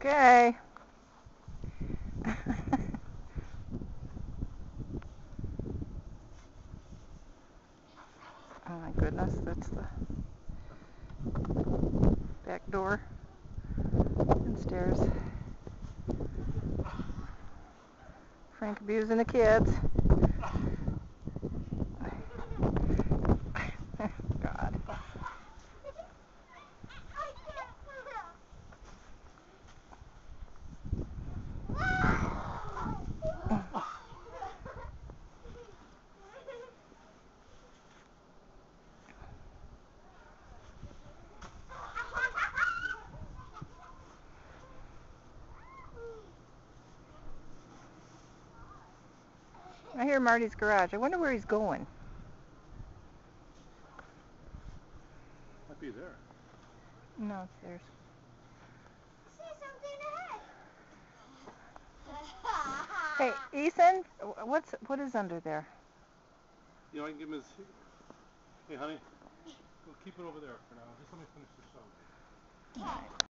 Okay. Oh my goodness, that's the back door and stairs. Frank abusing the kids. God. I hear Marty's garage. I wonder where he's going. Might be there. No, it's theirs. Hey, Ethan, what is under there? You know, I can give him his... Hey, honey. Go keep it over there for now. Just let me finish this show.